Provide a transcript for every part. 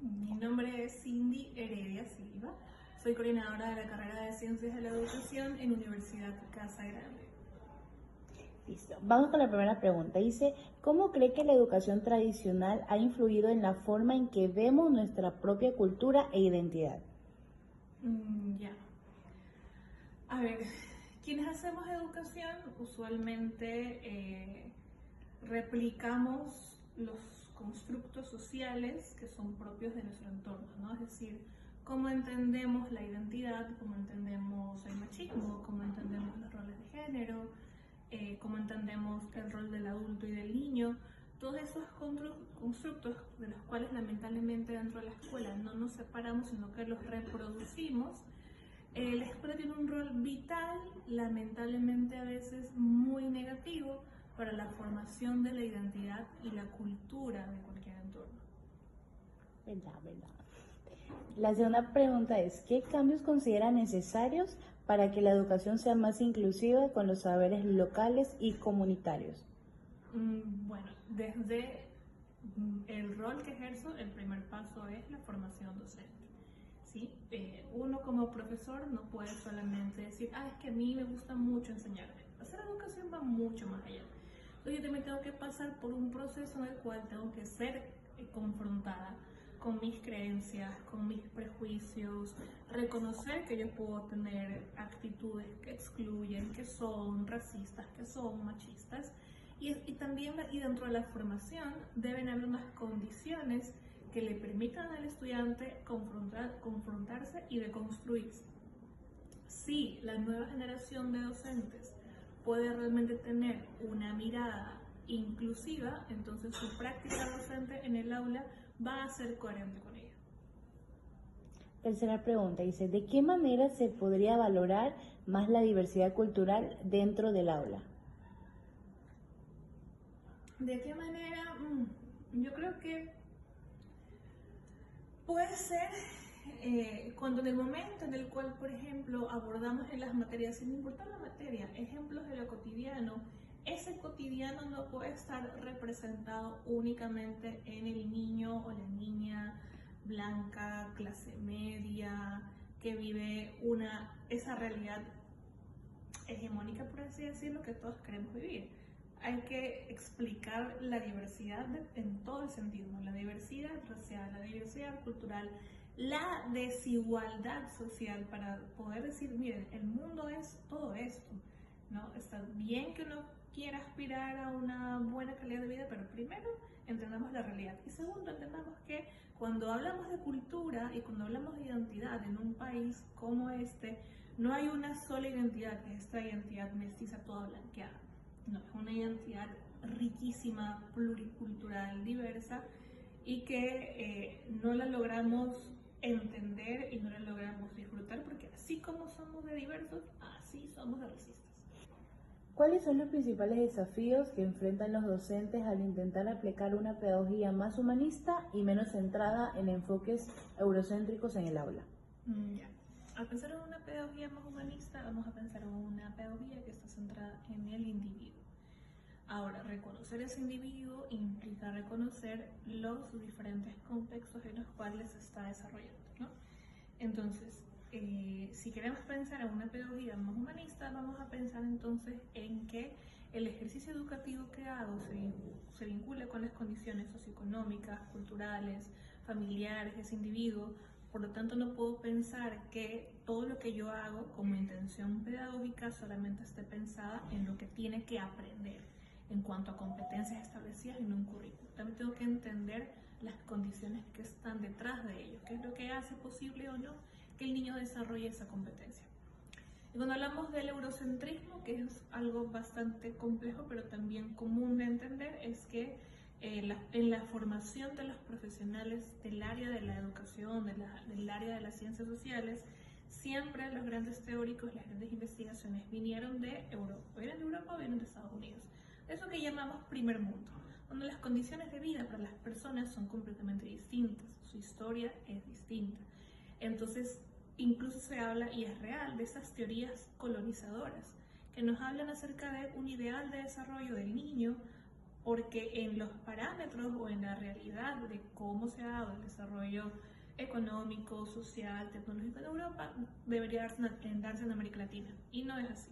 Mi nombre es Cindy Heredia Silva, soy coordinadora de la carrera de Ciencias de la Educación en Universidad Casa Grande. Listo. Vamos con la primera pregunta. Dice, ¿cómo cree que la educación tradicional ha influido en la forma en que vemos nuestra propia cultura e identidad? Ya. A ver, quienes hacemos educación usualmente replicamos los constructos sociales que son propios de nuestro entorno, ¿no? Es decir, cómo entendemos la identidad, cómo entendemos el machismo, cómo entendemos los roles de género, cómo entendemos el rol del adulto y del niño. Todos esos constructos de los cuales lamentablemente dentro de la escuela no nos separamos, sino que los reproducimos. La escuela tiene un rol vital, lamentablemente a veces muy negativo, para la formación de la identidad y la cultura de cualquier entorno. ¿Verdad? La segunda pregunta es, ¿qué cambios considera necesarios para que la educación sea más inclusiva con los saberes locales y comunitarios? Bueno, desde el rol que ejerzo, el primer paso es la formación docente. ¿Sí? Uno como profesor no puede solamente decir, es que a mí me gusta mucho enseñarme. Hacer educación va mucho más allá. Entonces yo también tengo que pasar por un proceso en el cual tengo que ser confrontada con mis creencias, con mis prejuicios, reconocer que yo puedo tener actitudes que excluyen, que son racistas, que son machistas, y también y dentro de la formación deben haber unas condiciones que le permitan al estudiante confrontarse y deconstruirse. Si la nueva generación de docentes puede realmente tener una mirada inclusiva, entonces su práctica docente en el aula va a ser coherente con ella. Tercera pregunta dice, ¿de qué manera se podría valorar más la diversidad cultural dentro del aula? ¿De qué manera? Yo creo que puede ser cuando en el momento en el cual, por ejemplo, abordamos en las materias, sin importar la materia, ejemplos de lo cotidiano, ese cotidiano no puede estar representado únicamente en el niño o la niña blanca, clase media, que vive esa realidad hegemónica, por así decirlo, que todos queremos vivir. Hay que explicar la diversidad en todo el sentido, ¿no? La diversidad racial, la diversidad cultural, la desigualdad social, para poder decir, miren, el mundo es todo esto, ¿no? Está bien que uno quiera aspirar a una buena calidad de vida, pero primero entendamos la realidad y segundo entendamos que cuando hablamos de cultura y cuando hablamos de identidad en un país como este, no hay una sola identidad, que es esta identidad mestiza toda blanqueada. No, es una identidad riquísima, pluricultural, diversa y que no la logramos entender y no la logramos disfrutar porque así como somos de diversos, así somos de racistas. ¿Cuáles son los principales desafíos que enfrentan los docentes al intentar aplicar una pedagogía más humanista y menos centrada en enfoques eurocéntricos en el aula? Ya. Al pensar en una pedagogía más humanista, vamos a pensar en una pedagogía que está centrada en el individuo. Ahora, reconocer ese individuo implica reconocer los diferentes contextos en los cuales se está desarrollando, ¿no? Entonces, si queremos pensar en una pedagogía más humanista, vamos a pensar entonces en que el ejercicio educativo que hago se vincula con las condiciones socioeconómicas, culturales, familiares de ese individuo. Por lo tanto, no puedo pensar que todo lo que yo hago como intención pedagógica solamente esté pensada en lo que tiene que aprender en cuanto a competencias establecidas en un currículo. También tengo que entender las condiciones que están detrás de ello, qué es lo que hace posible o no que el niño desarrolle esa competencia. Y cuando hablamos del eurocentrismo, que es algo bastante complejo pero también común de entender, es que en la formación de los profesionales del área de la educación, del área de las ciencias sociales, siempre los grandes teóricos, las grandes investigaciones vinieron de Europa, o vienen de Estados Unidos. Eso que llamamos primer mundo, donde las condiciones de vida para las personas son completamente distintas, su historia es distinta. Entonces, incluso se habla, y es real, de esas teorías colonizadoras, que nos hablan acerca de un ideal de desarrollo del niño porque en los parámetros o en la realidad de cómo se ha dado el desarrollo económico, social, tecnológico en Europa, debería darse en América Latina, y no es así.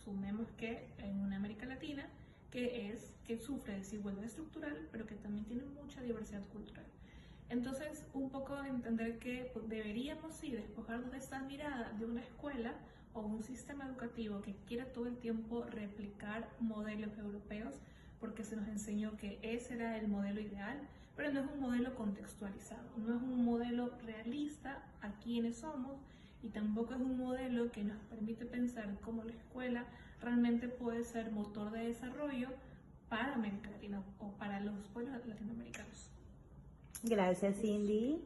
Sumemos que en una América Latina que sufre desigualdad estructural, pero que también tiene mucha diversidad cultural. Entonces, un poco entender que pues, deberíamos sí despojarnos de esta mirada de una escuela o un sistema educativo que quiera todo el tiempo replicar modelos europeos, porque se nos enseñó que ese era el modelo ideal, pero no es un modelo contextualizado, no es un modelo realista a quienes somos, y tampoco es un modelo que nos permite pensar cómo la escuela realmente puede ser motor de desarrollo para América Latina o para los pueblos latinoamericanos. Gracias, Cindy.